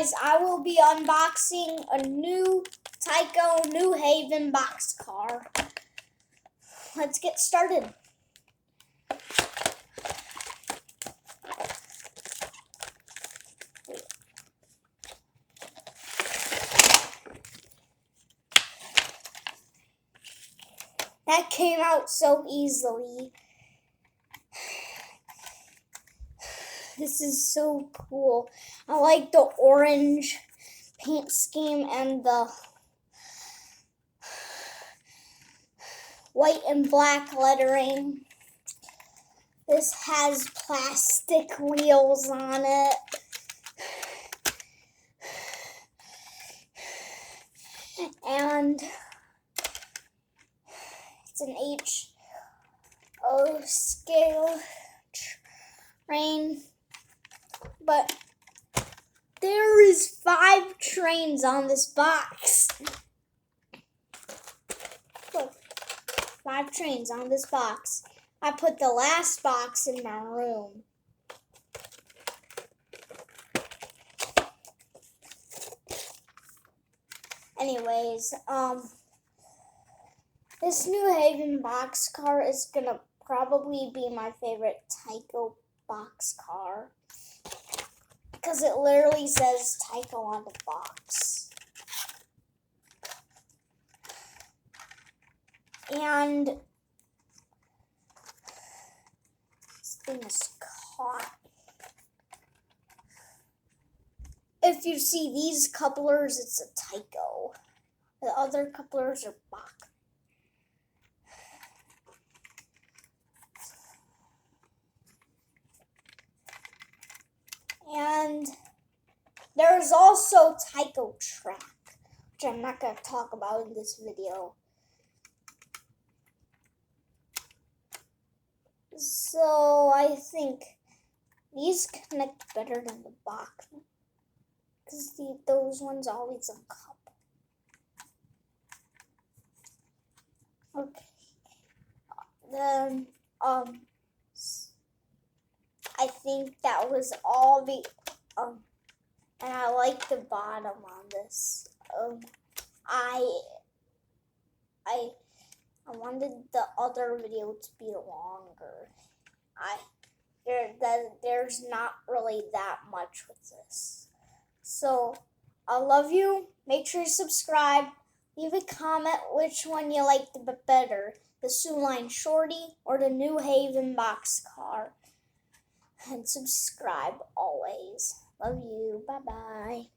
guys, I will be unboxing a new Tyco New Haven boxcar. Let's get started. That came out so easily. This is so cool. I like the orange paint scheme and the white and black lettering. This has plastic wheels on it. And it's an HO scale train. But there is 5 trains on this box. Look, 5 trains on this box. I put the last box in my room. Anyways, this New Haven boxcar is gonna probably be my favorite Tyco boxcar, because it literally says Tyco on the box. And this thing is caught. If you see these couplers, it's a Tyco. The other couplers are box. And there's also Tyco track, which I'm not going to talk about in this video. So I think these connect better than the box, because those ones always uncouple. Okay. Then I think that was all the and I like the bottom on this. I wanted the other video to be longer. There's not really that much with this. So I love you. Make sure you subscribe. Leave a comment which one you liked better, the Soo Line Shorty or the New Haven boxcar. And subscribe always. Love you. Bye-bye.